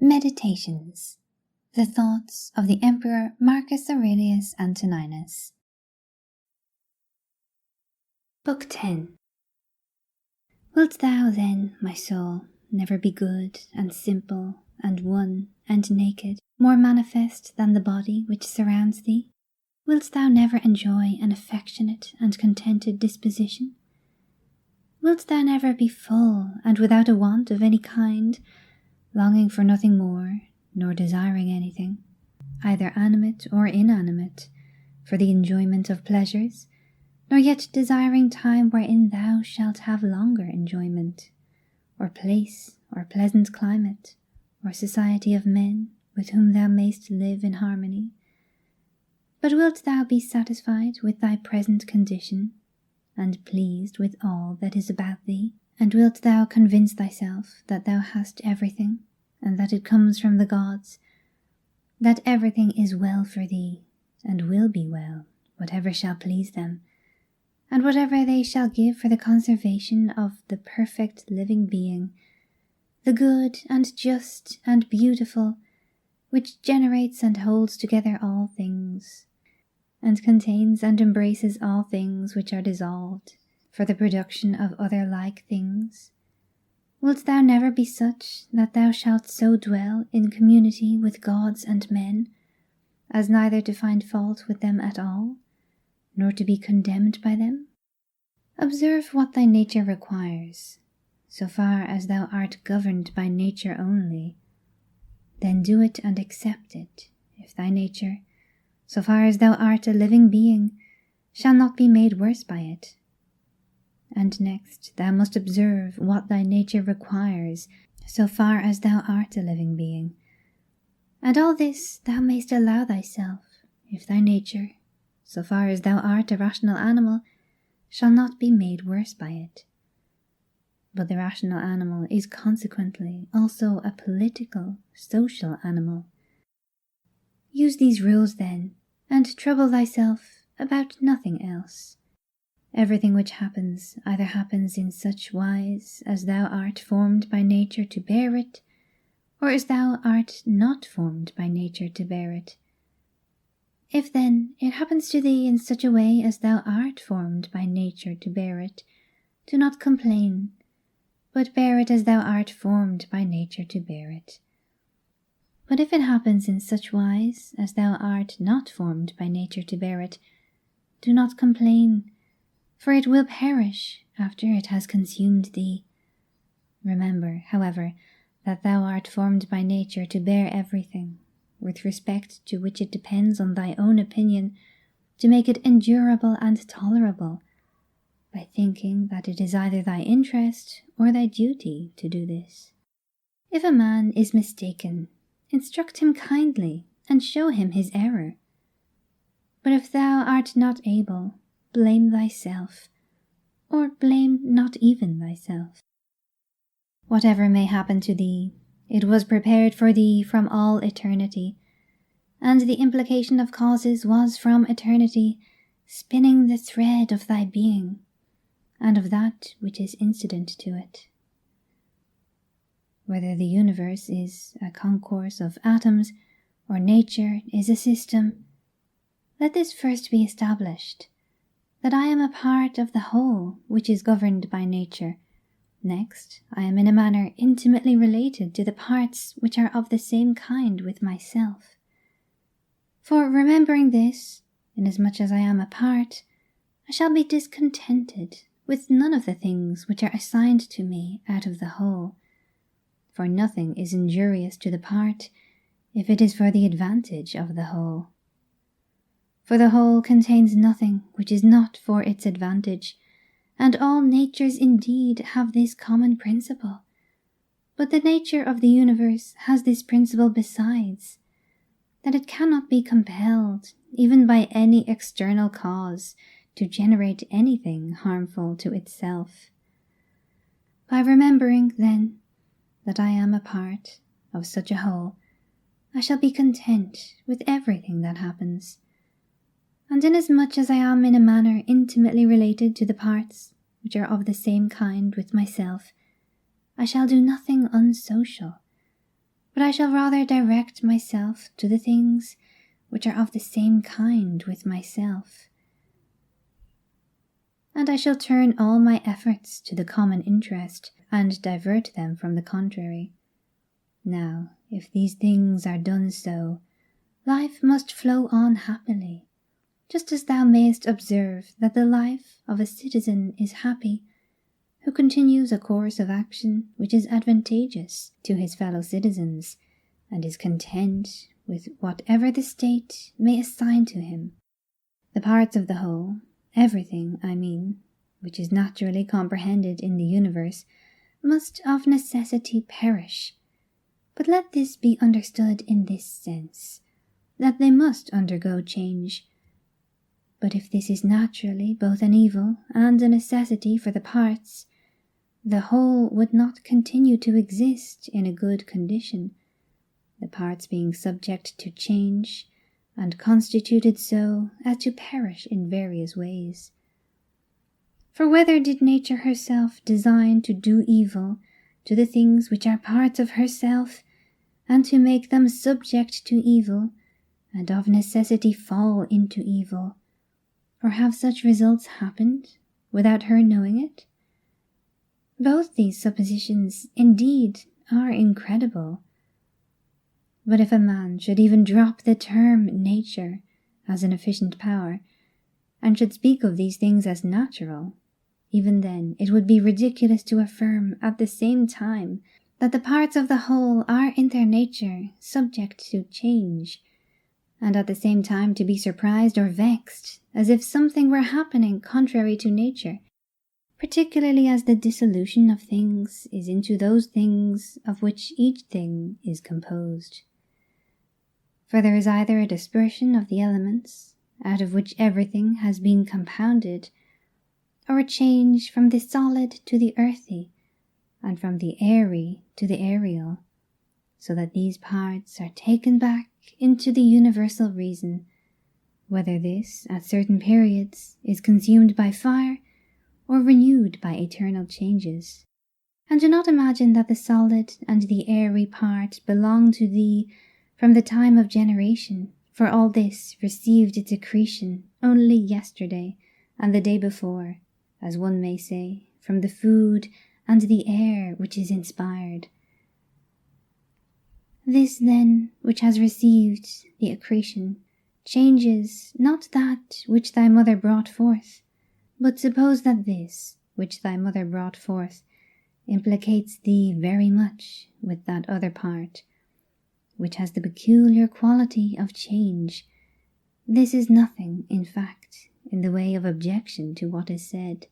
Meditations. The Thoughts of the Emperor Marcus Aurelius Antoninus. Book 10. Wilt thou then, my soul, never be good and simple and one and naked, more manifest than the body which surrounds thee? Wilt thou never enjoy an affectionate and contented disposition? Wilt thou never be full and without a want of any kind, longing for nothing more, nor desiring anything, either animate or inanimate, for the enjoyment of pleasures, nor yet desiring time wherein thou shalt have longer enjoyment, or place, or pleasant climate, or society of men with whom thou mayst live in harmony? But wilt thou be satisfied with thy present condition, and pleased with all that is about thee? And wilt thou convince thyself that thou hast everything, and that it comes from the gods, that everything is well for thee, and will be well, whatever shall please them, and whatever they shall give for the conservation of the perfect living being, the good and just and beautiful, which generates and holds together all things, and contains and embraces all things which are dissolved, for the production of other like things? Wilt thou never be such that thou shalt so dwell in community with gods and men, as neither to find fault with them at all, nor to be condemned by them? Observe what thy nature requires, so far as thou art governed by nature only. Then do it and accept it, if thy nature, so far as thou art a living being, shall not be made worse by it. And next thou must observe what thy nature requires, so far as thou art a living being. And all this thou mayst allow thyself, if thy nature, so far as thou art a rational animal, shall not be made worse by it. But the rational animal is consequently also a political, social animal. Use these rules then, and trouble thyself about nothing else. Everything which happens either happens in such wise as thou art formed by nature to bear it, or as thou art not formed by nature to bear it. If then it happens to thee in such a way as thou art formed by nature to bear it, do not complain, but bear it as thou art formed by nature to bear it. But if it happens in such wise as thou art not formed by nature to bear it, do not complain, for it will perish after it has consumed thee. Remember, however, that thou art formed by nature to bear everything, with respect to which it depends on thy own opinion to make it endurable and tolerable, by thinking that it is either thy interest or thy duty to do this. If a man is mistaken, instruct him kindly and show him his error. But if thou art not able, blame thyself, or blame not even thyself. Whatever may happen to thee, it was prepared for thee from all eternity, and the implication of causes was from eternity, spinning the thread of thy being, and of that which is incident to it. Whether the universe is a concourse of atoms, or nature is a system, let this first be established, that I am a part of the whole which is governed by nature. Next, I am in a manner intimately related to the parts which are of the same kind with myself. For remembering this, inasmuch as I am a part, I shall be discontented with none of the things which are assigned to me out of the whole. For nothing is injurious to the part, if it is for the advantage of the whole. For the whole contains nothing which is not for its advantage, and all natures indeed have this common principle. But the nature of the universe has this principle besides, that it cannot be compelled, even by any external cause, to generate anything harmful to itself. By remembering, then, that I am a part of such a whole, I shall be content with everything that happens. And inasmuch as I am in a manner intimately related to the parts which are of the same kind with myself, I shall do nothing unsocial, but I shall rather direct myself to the things which are of the same kind with myself, and I shall turn all my efforts to the common interest and divert them from the contrary. Now, if these things are done so, life must flow on happily, just as thou mayest observe that the life of a citizen is happy who continues a course of action which is advantageous to his fellow citizens, and is content with whatever the state may assign to him. The parts of the whole, everything, I mean, which is naturally comprehended in the universe, must of necessity perish. But let this be understood in this sense, that they must undergo change. But if this is naturally both an evil and a necessity for the parts, the whole would not continue to exist in a good condition, the parts being subject to change, and constituted so as to perish in various ways. For whether did nature herself design to do evil to the things which are parts of herself, and to make them subject to evil, and of necessity fall into evil, or have such results happened without her knowing it? Both these suppositions, indeed, are incredible. But if a man should even drop the term nature as an efficient power, and should speak of these things as natural, even then it would be ridiculous to affirm at the same time that the parts of the whole are in their nature subject to change, and at the same time to be surprised or vexed as if something were happening contrary to nature, particularly as the dissolution of things is into those things of which each thing is composed. For there is either a dispersion of the elements, out of which everything has been compounded, or a change from the solid to the earthy, and from the airy to the aerial, so that these parts are taken back into the universal reason, whether this, at certain periods, is consumed by fire, or renewed by eternal changes. And do not imagine that the solid and the airy part belong to thee from the time of generation, for all this received its accretion only yesterday and the day before, as one may say, from the food and the air which is inspired. This, then, which has received the accretion, changes not that which thy mother brought forth, but suppose that this, which thy mother brought forth, implicates thee very much with that other part, which has the peculiar quality of change. This is nothing, in fact, in the way of objection to what is said.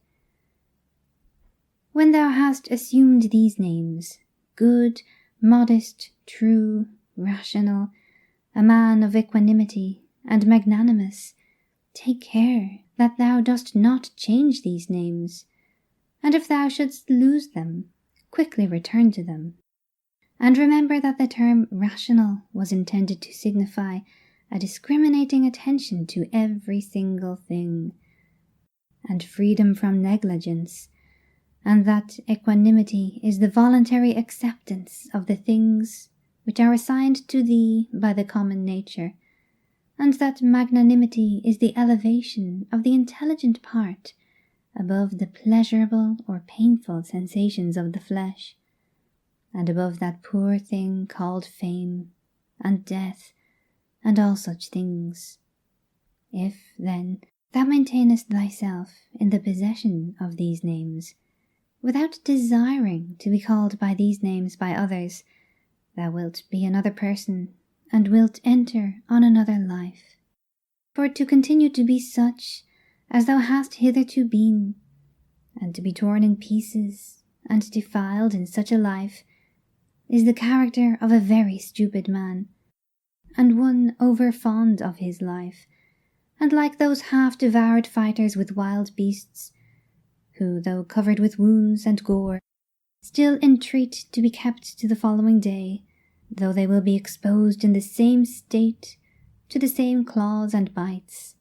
When thou hast assumed these names, good, modest, true, rational, a man of equanimity, and magnanimous, take care that thou dost not change these names, and if thou shouldst lose them, quickly return to them. And remember that the term rational was intended to signify a discriminating attention to every single thing, and freedom from negligence, and that equanimity is the voluntary acceptance of the things which are assigned to thee by the common nature, and that magnanimity is the elevation of the intelligent part above the pleasurable or painful sensations of the flesh, and above that poor thing called fame, and death, and all such things. If, then, thou maintainest thyself in the possession of these names, without desiring to be called by these names by others, thou wilt be another person, and wilt enter on another life. For to continue to be such as thou hast hitherto been, and to be torn in pieces, and defiled in such a life, is the character of a very stupid man, and one over-fond of his life, and like those half-devoured fighters with wild beasts, who, though covered with wounds and gore, still entreat to be kept to the following day, though they will be exposed in the same state to the same claws and bites.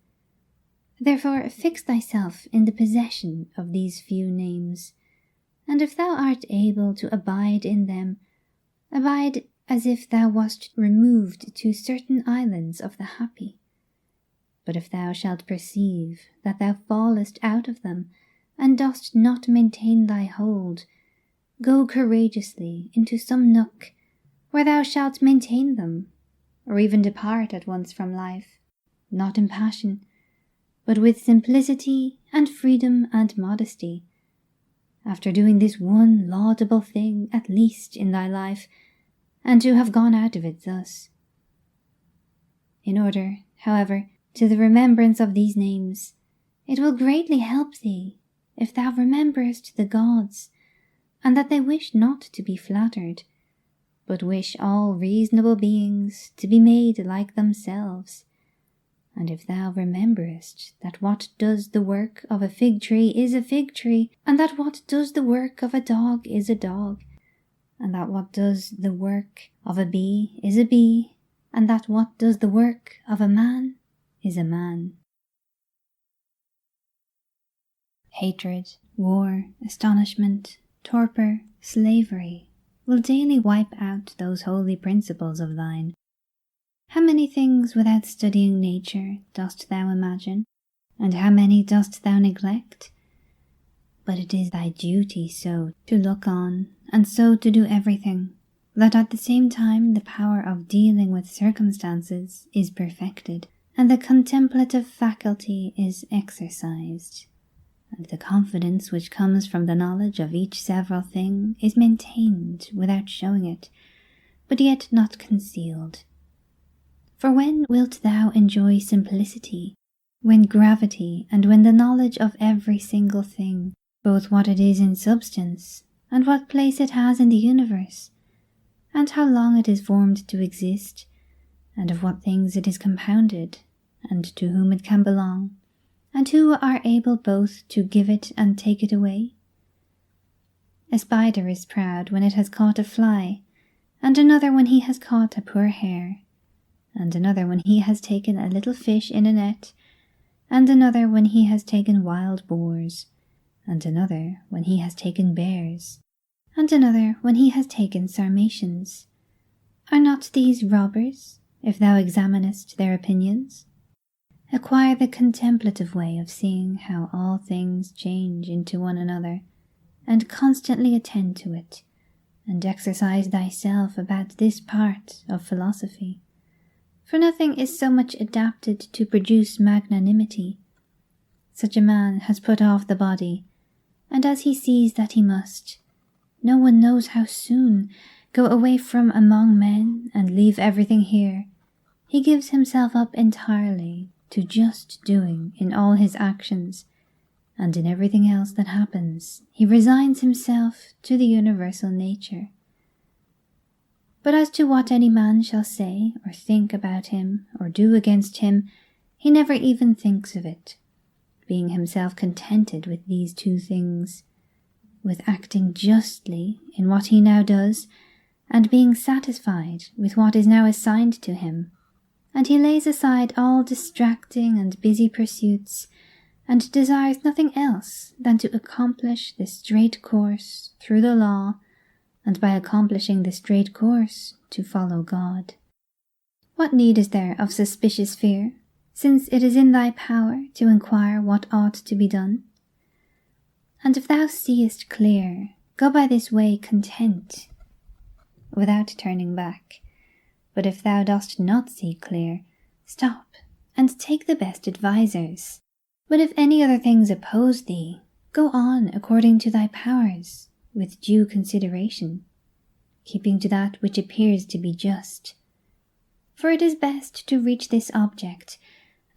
Therefore fix thyself in the possession of these few names, and if thou art able to abide in them, abide as if thou wast removed to certain islands of the happy. But if thou shalt perceive that thou fallest out of them, and dost not maintain thy hold, go courageously into some nook where thou shalt maintain them, or even depart at once from life, not in passion, but with simplicity and freedom and modesty, after doing this one laudable thing at least in thy life, and to have gone out of it thus. In order, however, to the remembrance of these names, it will greatly help thee if thou rememberest the gods, and that they wish not to be flattered, but wish all reasonable beings to be made like themselves. And if thou rememberest that what does the work of a fig tree is a fig tree, and that what does the work of a dog is a dog, and that what does the work of a bee is a bee, and that what does the work of a man is a man. Hatred, war, astonishment, torpor, slavery will daily wipe out those holy principles of thine. How many things without studying nature dost thou imagine, and how many dost thou neglect? But it is thy duty so to look on, and so to do everything, that at the same time the power of dealing with circumstances is perfected, and the contemplative faculty is exercised, and the confidence which comes from the knowledge of each several thing is maintained without showing it, but yet not concealed. For when wilt thou enjoy simplicity, when gravity, and when the knowledge of every single thing, both what it is in substance, and what place it has in the universe, and how long it is formed to exist, and of what things it is compounded, and to whom it can belong, and who are able both to give it and take it away? A spider is proud when it has caught a fly, and another when he has caught a poor hare, and another when he has taken a little fish in a net, and another when he has taken wild boars, and another when he has taken bears, and another when he has taken sarmatians. Are not these robbers, if thou examinest their opinions? Acquire the contemplative way of seeing how all things change into one another, and constantly attend to it, and exercise thyself about this part of philosophy. For nothing is so much adapted to produce magnanimity. Such a man has put off the body, and as he sees that he must, no one knows how soon, go away from among men and leave everything here, he gives himself up entirely to just doing in all his actions, and in everything else that happens he resigns himself to the universal nature. But as to what any man shall say or think about him or do against him, he never even thinks of it, being himself contented with these two things, with acting justly in what he now does, and being satisfied with what is now assigned to him, and he lays aside all distracting and busy pursuits, and desires nothing else than to accomplish the straight course through the law, and by accomplishing the straight course to follow God. What need is there of suspicious fear, since it is in thy power to inquire what ought to be done? And if thou seest clear, go by this way content, without turning back. But if thou dost not see clear, stop, and take the best advisers. But if any other things oppose thee, go on according to thy powers, with due consideration, keeping to that which appears to be just. For it is best to reach this object,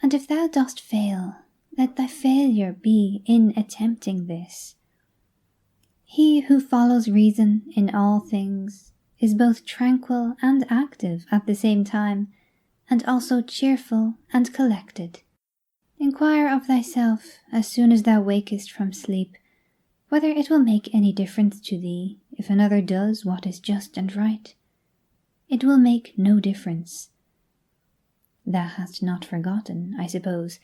and if thou dost fail, let thy failure be in attempting this. He who follows reason in all things is both tranquil and active at the same time, and also cheerful and collected. Inquire of thyself as soon as thou wakest from sleep, whether it will make any difference to thee if another does what is just and right. It will make no difference. Thou hast not forgotten, I suppose,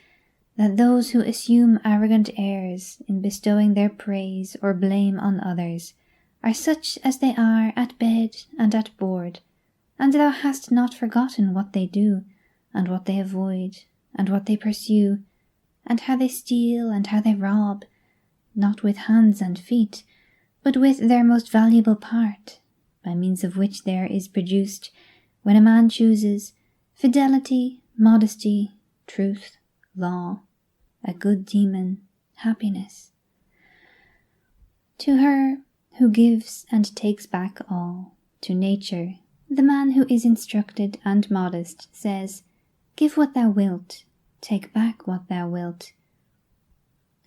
that those who assume arrogant airs in bestowing their praise or blame on others are such as they are at bed and at board, and thou hast not forgotten what they do, and what they avoid, and what they pursue, and how they steal, and how they rob, not with hands and feet, but with their most valuable part, by means of which there is produced, when a man chooses, fidelity, modesty, truth, law, a good demon, happiness. To her who gives and takes back all, to nature, the man who is instructed and modest says, give what thou wilt, take back what thou wilt.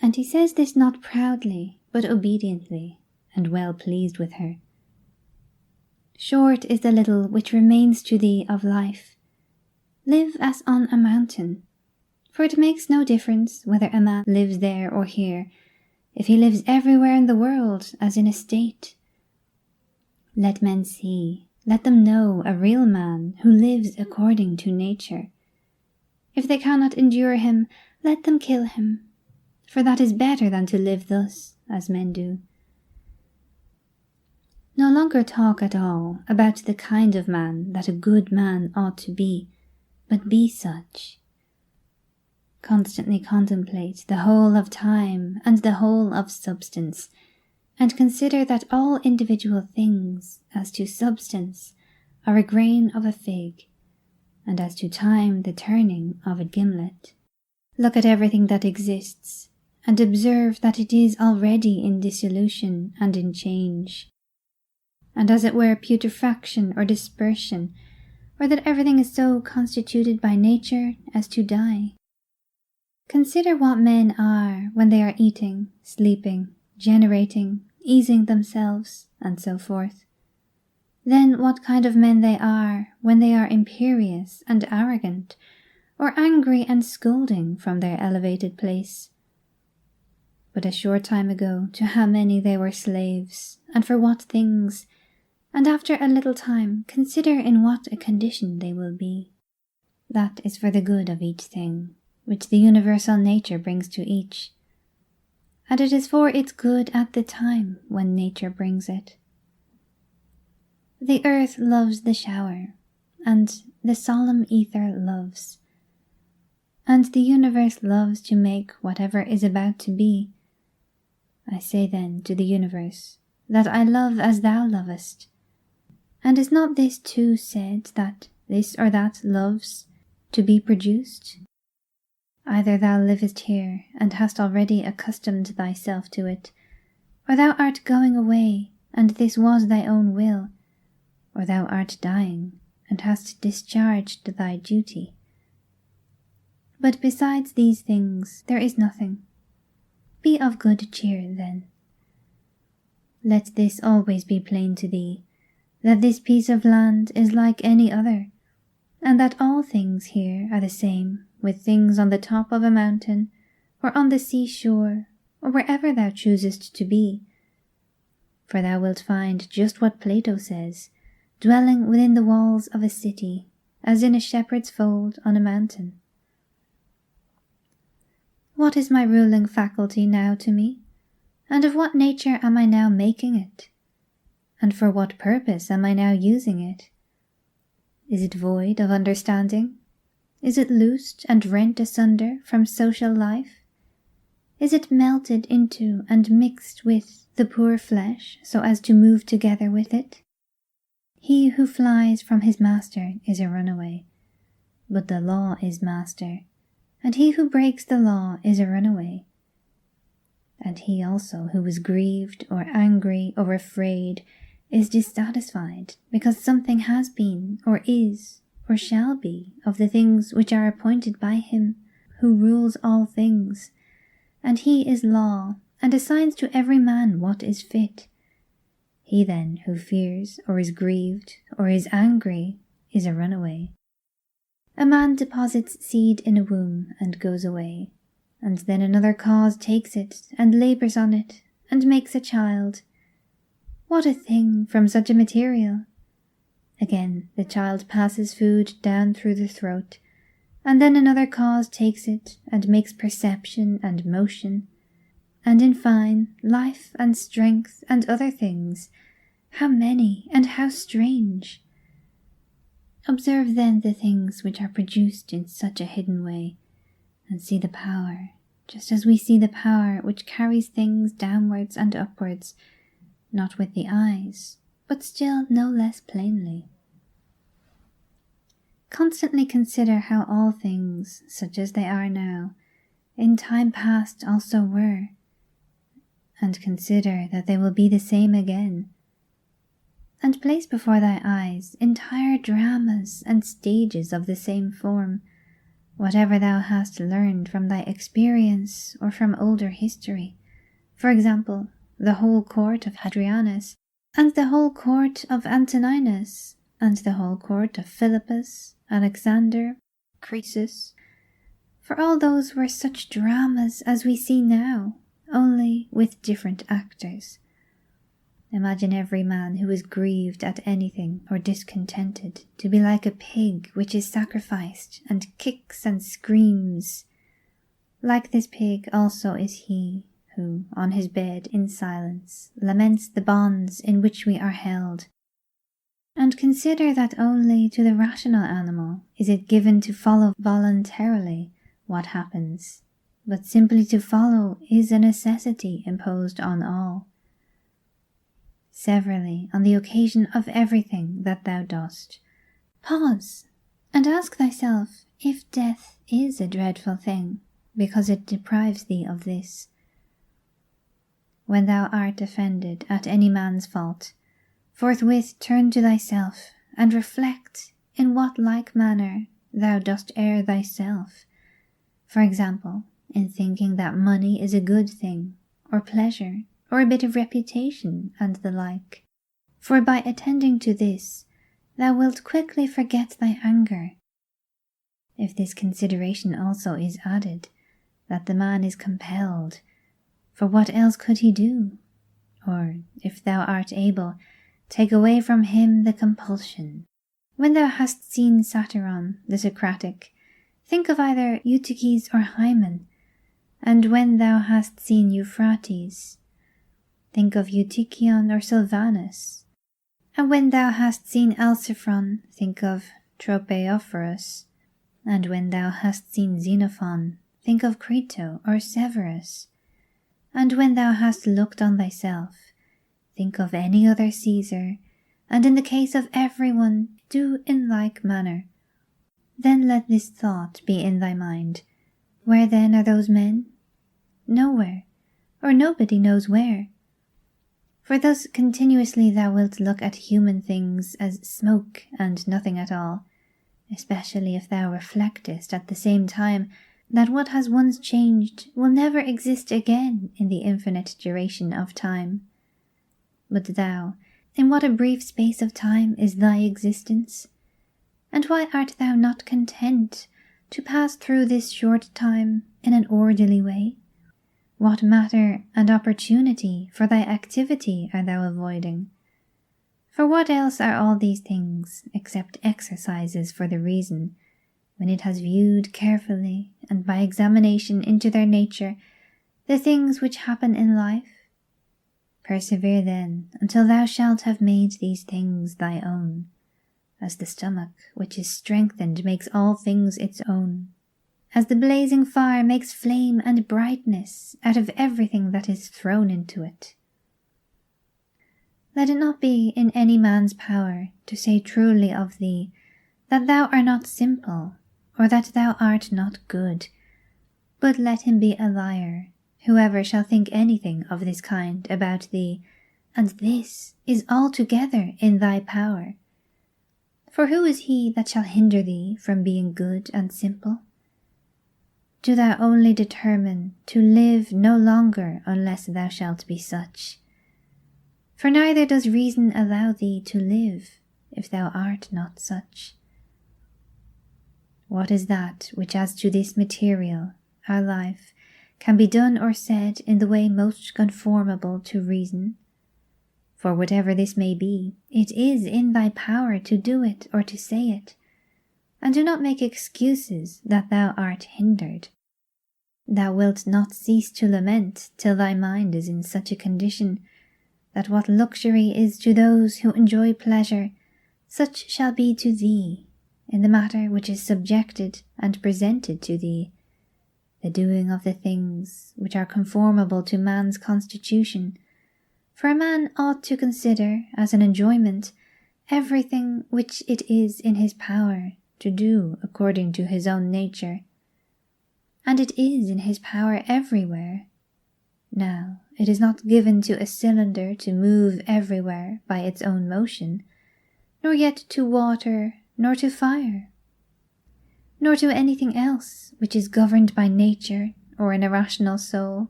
And he says this not proudly, but obediently, and well pleased with her. Short is the little which remains to thee of life. Live as on a mountain, for it makes no difference whether a man lives there or here, if he lives everywhere in the world as in a state. Let men see, let them know a real man who lives according to nature. If they cannot endure him, let them kill him, for that is better than to live thus, as men do. No longer talk at all about the kind of man that a good man ought to be, but be such. Constantly contemplate the whole of time and the whole of substance, and consider that all individual things, as to substance, are a grain of a fig, and as to time the turning of a gimlet. Look at everything that exists, and observe that it is already in dissolution and in change, and as it were putrefaction or dispersion, or that everything is so constituted by nature as to die. Consider what men are when they are eating, sleeping, generating, easing themselves, and so forth. Then what kind of men they are when they are imperious and arrogant, or angry and scolding from their elevated place. But a short time ago to how many they were slaves, and for what things, and after a little time consider in what a condition they will be. That is for the good of each thing, which the universal nature brings to each, and it is for its good at the time when nature brings it. The earth loves the shower, and the solemn ether loves, and the universe loves to make whatever is about to be. I say then to the universe that I love as thou lovest. And is not this too said that this or that loves to be produced? Either thou livest here and hast already accustomed thyself to it, or thou art going away and this was thy own will, or thou art dying and hast discharged thy duty. But besides these things there is nothing. Be of good cheer then. Let this always be plain to thee, that this piece of land is like any other, and that all things here are the same with things on the top of a mountain, or on the sea-shore, or wherever thou choosest to be. For thou wilt find just what Plato says, dwelling within the walls of a city, as in a shepherd's fold on a mountain. What is my ruling faculty now to me? And of what nature am I now making it? And for what purpose am I now using it? Is it void of understanding? Is it loosed and rent asunder from social life? Is it melted into and mixed with the poor flesh so as to move together with it? He who flies from his master is a runaway, but the law is master, and he who breaks the law is a runaway. And he also who is grieved or angry or afraid is dissatisfied because something has been or is or shall be of the things which are appointed by him who rules all things, and he is law and assigns to every man what is fit. He then who fears or is grieved or is angry is a runaway. A man deposits seed in a womb and goes away, and then another cause takes it and labours on it and makes a child. What a thing from such a material! Again the child passes food down through the throat, and then another cause takes it and makes perception and motion, and in fine life and strength and other things. How many and how strange! Observe then the things which are produced in such a hidden way, and see the power, just as we see the power which carries things downwards and upwards, not with the eyes, but still no less plainly. Constantly consider how all things, such as they are now, in time past also were, and consider that they will be the same again, and place before thy eyes entire dramas and stages of the same form, whatever thou hast learned from thy experience or from older history, for example, the whole court of Hadrianus, and the whole court of Antoninus, and the whole court of Philippus, Alexander, Croesus, for all those were such dramas as we see now, only with different actors. Imagine every man who is grieved at anything or discontented to be like a pig which is sacrificed and kicks and screams. Like this pig also is he who, on his bed in silence, laments the bonds in which we are held. And consider that only to the rational animal is it given to follow voluntarily what happens, but simply to follow is a necessity imposed on all. Severally, on the occasion of everything that thou dost, pause and ask thyself if death is a dreadful thing, because it deprives thee of this. When thou art offended at any man's fault, forthwith turn to thyself and reflect in what like manner thou dost err thyself, for example, in thinking that money is a good thing, or pleasure, or a bit of reputation, and the like. For by attending to this, thou wilt quickly forget thy anger. If this consideration also is added, that the man is compelled, for what else could he do? Or, if thou art able, take away from him the compulsion. When thou hast seen Satyron the Socratic, think of either Eutyches or Hymen, and when thou hast seen Euphrates, think of Eutychion or Sylvanus, and when thou hast seen Alciphron, think of Tropaeophorus, and when thou hast seen Xenophon, think of Crito or Severus, and when thou hast looked on thyself, think of any other Caesar, and in the case of everyone, do in like manner. Then let this thought be in thy mind. Where then are those men? Nowhere, or nobody knows where. For thus continuously thou wilt look at human things as smoke and nothing at all, especially if thou reflectest at the same time that what has once changed will never exist again in the infinite duration of time. But thou, in what a brief space of time is thy existence? And why art thou not content to pass through this short time in an orderly way? What matter and opportunity for thy activity are thou avoiding? For what else are all these things except exercises for the reason, when it has viewed carefully and by examination into their nature the things which happen in life? Persevere then until thou shalt have made these things thy own, as the stomach which is strengthened makes all things its own, as the blazing fire makes flame and brightness out of everything that is thrown into it. Let it not be in any man's power to say truly of thee that thou art not simple, or that thou art not good, but let him be a liar, whoever shall think anything of this kind about thee, and this is altogether in thy power. For who is he that shall hinder thee from being good and simple? Do thou only determine to live no longer unless thou shalt be such. For neither does reason allow thee to live if thou art not such. What is that which as to this material, our life, can be done or said in the way most conformable to reason? For whatever this may be, it is in thy power to do it or to say it, and do not make excuses that thou art hindered. Thou wilt not cease to lament till thy mind is in such a condition that what luxury is to those who enjoy pleasure, such shall be to thee in the matter which is subjected and presented to thee, the doing of the things which are conformable to man's constitution. For a man ought to consider as an enjoyment everything which it is in his power to do according to his own nature. And it is in his power everywhere. Now, it is not given to a cylinder to move everywhere by its own motion, nor yet to water, nor to fire, nor to anything else which is governed by nature or an irrational soul,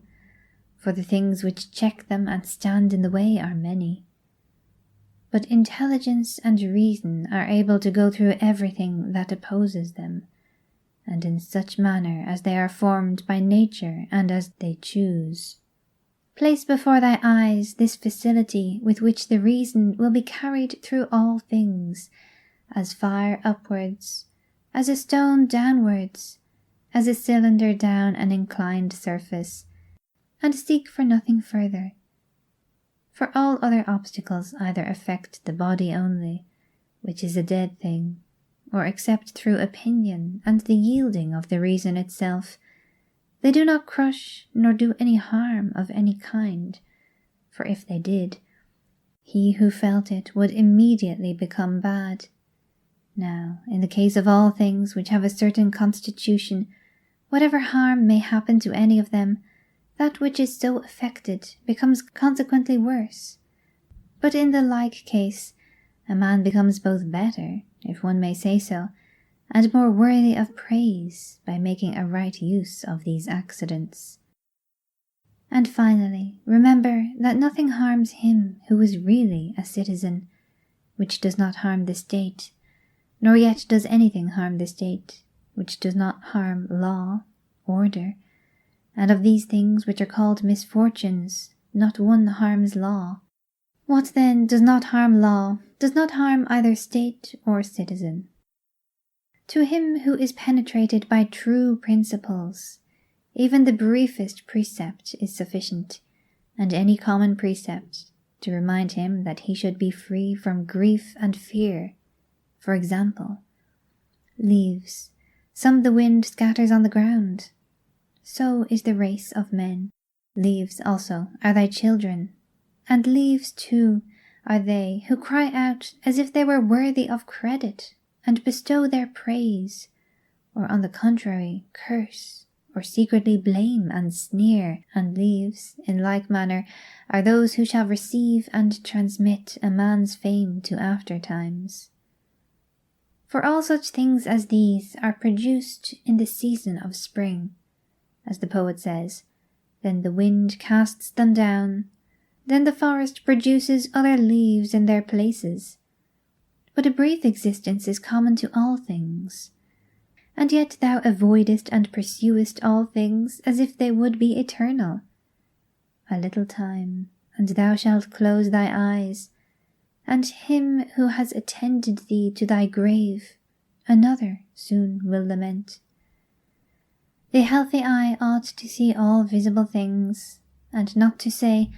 for the things which check them and stand in the way are many. But intelligence and reason are able to go through everything that opposes them, and in such manner as they are formed by nature and as they choose. Place before thy eyes this facility with which the reason will be carried through all things, as fire upwards, as a stone downwards, as a cylinder down an inclined surface, and seek for nothing further. For all other obstacles either affect the body only, which is a dead thing, or except through opinion and the yielding of the reason itself, they do not crush nor do any harm of any kind, for if they did, he who felt it would immediately become bad. Now, in the case of all things which have a certain constitution, whatever harm may happen to any of them, that which is so affected becomes consequently worse. But in the like case, a man becomes both better, if one may say so, and more worthy of praise by making a right use of these accidents. And finally, remember that nothing harms him who is really a citizen, which does not harm the state, nor yet does anything harm the state, which does not harm law, order, and of these things which are called misfortunes, not one harms law. What then does not harm law does not harm either state or citizen. To him who is penetrated by true principles, even the briefest precept is sufficient, and any common precept, to remind him that he should be free from grief and fear. For example, leaves, some the wind scatters on the ground. So is the race of men. Leaves also are thy children, and leaves too are they who cry out as if they were worthy of credit, and bestow their praise, or on the contrary curse, or secretly blame and sneer. And leaves, in like manner, are those who shall receive and transmit a man's fame to after times. For all such things as these are produced in the season of spring, as the poet says, then the wind casts them down, then the forest produces other leaves in their places. But a brief existence is common to all things, and yet thou avoidest and pursuest all things as if they would be eternal. A little time, and thou shalt close thy eyes, and him who has attended thee to thy grave, another soon will lament. The healthy eye ought to see all visible things, and not to say,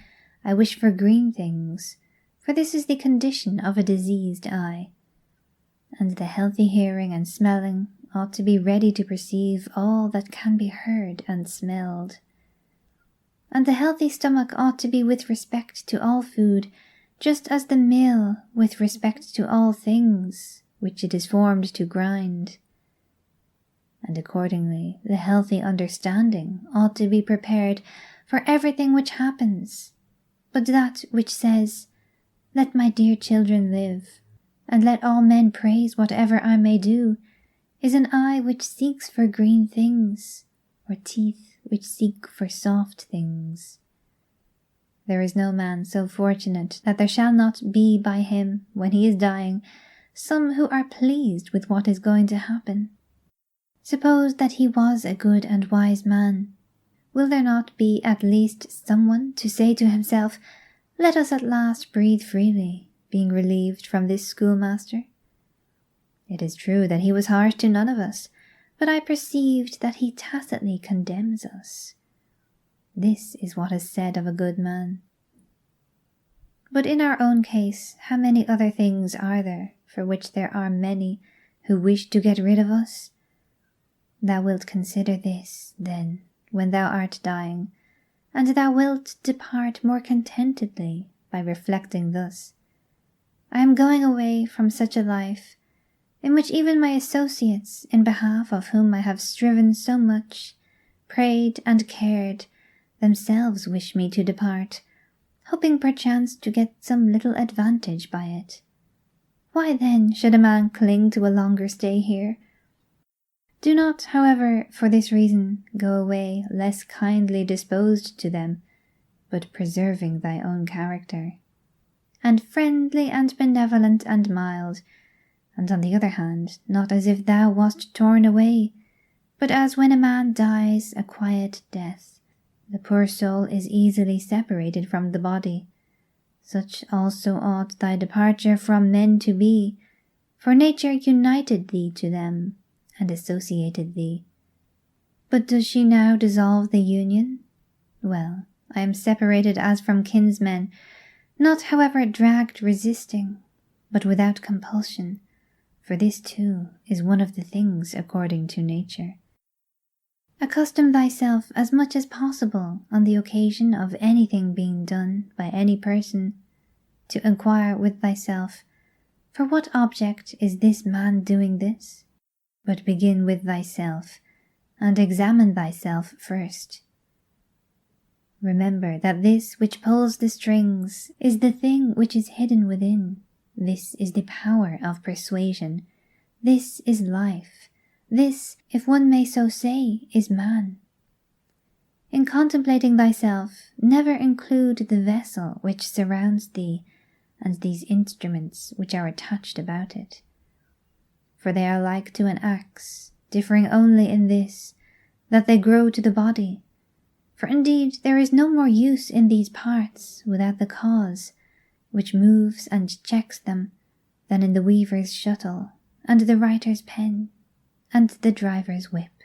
I wish for green things, for this is the condition of a diseased eye. And the healthy hearing and smelling ought to be ready to perceive all that can be heard and smelled. And the healthy stomach ought to be with respect to all food, just as the mill with respect to all things which it is formed to grind. And accordingly the healthy understanding ought to be prepared for everything which happens, but that which says, Let my dear children live, and let all men praise whatever I may do, is an eye which seeks for green things, or teeth which seek for soft things. There is no man so fortunate that there shall not be by him, when he is dying, some who are pleased with what is going to happen. Suppose that he was a good and wise man. Will there not be at least someone to say to himself, Let us at last breathe freely, being relieved from this schoolmaster? It is true that he was harsh to none of us, but I perceived that he tacitly condemns us. This is what is said of a good man. But in our own case, how many other things are there, for which there are many, who wish to get rid of us? Thou wilt consider this, then, when thou art dying, and thou wilt depart more contentedly by reflecting thus: I am going away from such a life, in which even my associates, in behalf of whom I have striven so much, prayed and cared, themselves wish me to depart, hoping perchance to get some little advantage by it. Why then should a man cling to a longer stay here? Do not, however, for this reason go away less kindly disposed to them, but preserving thy own character, and friendly and benevolent and mild, and on the other hand not as if thou wast torn away, but as when a man dies a quiet death, the poor soul is easily separated from the body. Such also ought thy departure from men to be, for nature united thee to them, and associated thee. But does she now dissolve the union? Well, I am separated as from kinsmen, not however dragged resisting, but without compulsion, for this too is one of the things according to nature. Accustom thyself as much as possible on the occasion of anything being done by any person, to inquire with thyself, for what object is this man doing this? But begin with thyself, and examine thyself first. Remember that this which pulls the strings is the thing which is hidden within. This is the power of persuasion. This is life. This, if one may so say, is man. In contemplating thyself, never include the vessel which surrounds thee, and these instruments which are attached about it. For they are like to an axe, differing only in this, that they grow to the body. For indeed there is no more use in these parts without the cause, which moves and checks them, than in the weaver's shuttle, and the writer's pen, and the driver's whip.